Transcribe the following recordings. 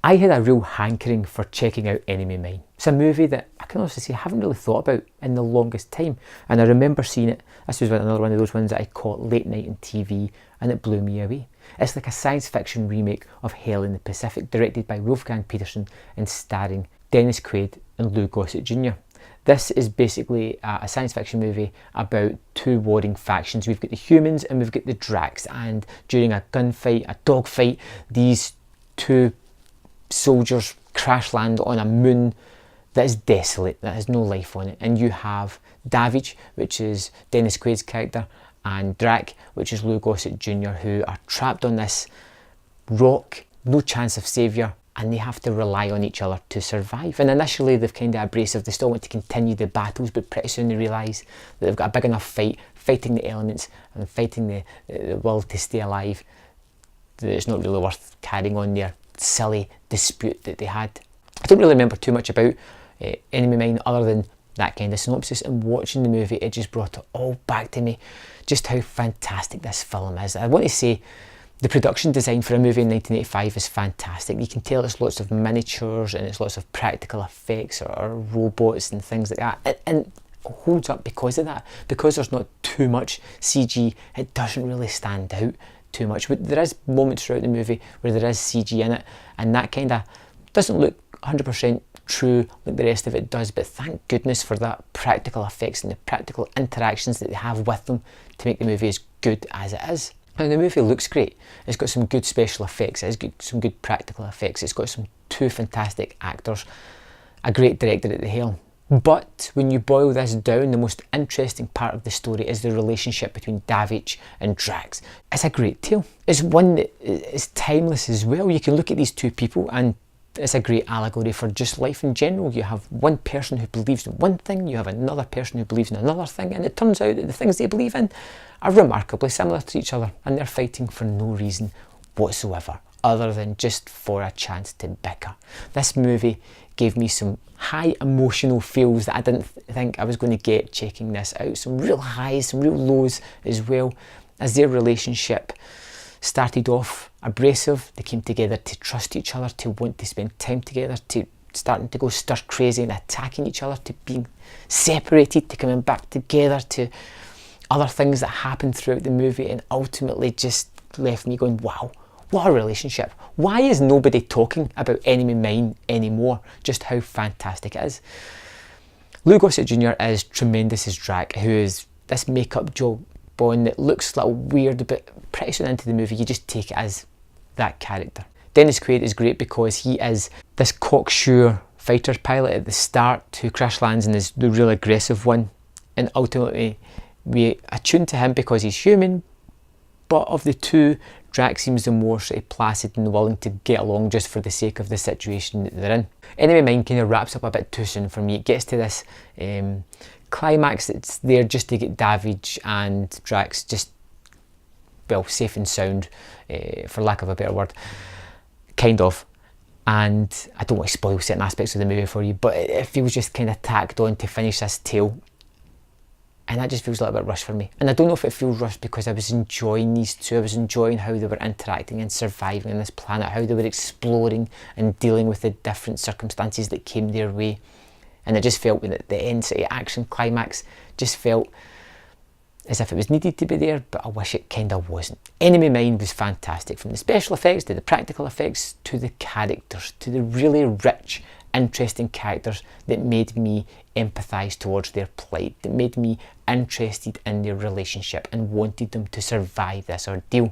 I had a real hankering for checking out Enemy Mine. It's a movie that I can honestly say I haven't really thought about in the longest time. And I remember seeing it. This was another one of those ones that I caught late night on TV and it blew me away. It's like a science fiction remake of Hell in the Pacific, directed by Wolfgang Petersen and starring Dennis Quaid and Lou Gossett Jr. This is basically a science fiction movie about two warring factions. We've got the humans and we've got the Dracs, and during a gunfight, a dogfight, these two soldiers crash land on a moon that is desolate, that has no life on it, and you have Davidge, which is Dennis Quaid's character, and Drac, which is Lou Gossett Jr., who are trapped on this rock, no chance of saviour, and they have to rely on each other to survive. And initially they've kind of abrasive, they still want to continue the battles, but pretty soon they realise that they've got a big enough fight, fighting the elements and fighting the will to stay alive, that it's not really worth carrying on their silly dispute that they had. I don't really remember too much about Enemy Mine other than that kind of synopsis, and watching the movie it just brought it all back to me, just how fantastic this film is. I want to say the production design for a movie in 1985 is fantastic. You can tell it's lots of miniatures and it's lots of practical effects or robots and things like that, and it holds up because of that. Because there's not too much CG, it doesn't really stand out too much. But there is moments throughout the movie where there is CG in it, and that kind of doesn't look 100% true like the rest of it does, but thank goodness for that practical effects and the practical interactions that they have with them to make the movie as good as it is. And the movie looks great. It's got some good special effects, it's got some good practical effects, it's got two fantastic actors, a great director at the helm. But when you boil this down, the most interesting part of the story is the relationship between Davidge and Drax. It's a great tale. It's one that is timeless as well. You can look at these two people and it's a great allegory for just life in general. You have one person who believes in one thing, you have another person who believes in another thing, and it turns out that the things they believe in are remarkably similar to each other, and they're fighting for no reason whatsoever other than just for a chance to bicker. This movie gave me some high emotional feels that I didn't think I was going to get checking this out. Some real highs, some real lows as well, as their relationship started off abrasive. They came together to trust each other, to want to spend time together, to starting to go stir crazy and attacking each other, to being separated, to coming back together, to other things that happened throughout the movie, and ultimately just left me going, wow, what a relationship. Why is nobody talking about Enemy Mine anymore? Just how fantastic it is. Lou Gossett Jr. is tremendous as Drac, who is this makeup job on that looks a little weird, but pretty soon into the movie you just take it as that character. Dennis Quaid is great because he is this cocksure fighter pilot at the start who crash lands and is the real aggressive one, and ultimately we attune to him because he's human, but of the two, Drax seems the more sort of placid and willing to get along just for the sake of the situation that they're in. Enemy Mine kind of wraps up a bit too soon for me. It gets to this climax that's there just to get Davidge and Drax just, well, safe and sound, for lack of a better word, kind of. And I don't want to spoil certain aspects of the movie for you, but it feels just kind of tacked on to finish this tale. And that just feels a little bit rushed for me. And I don't know if it feels rushed because I was enjoying these two. I was enjoying how they were interacting and surviving on this planet, how they were exploring and dealing with the different circumstances that came their way. And it just felt that the end sort of action climax just felt as if it was needed to be there, but I wish it kind of wasn't. Enemy Mine was fantastic, from the special effects to the practical effects to the characters, to the really rich, interesting characters that made me empathise towards their plight, that made me interested in their relationship and wanted them to survive this ordeal.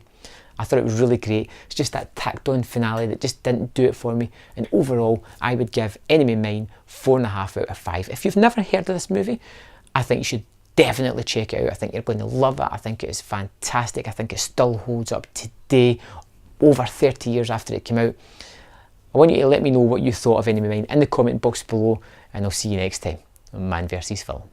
I thought it was really great. It's just that tacked on finale that just didn't do it for me, and overall I would give Enemy Mine 4.5 out of 5. If you've never heard of this movie, I think you should definitely check it out. I think you're going to love it. I think it is fantastic. I think it still holds up today, over 30 years after it came out. I want you to let me know what you thought of Enemy Mine in the comment box below, and I'll see you next time on Man vs Film.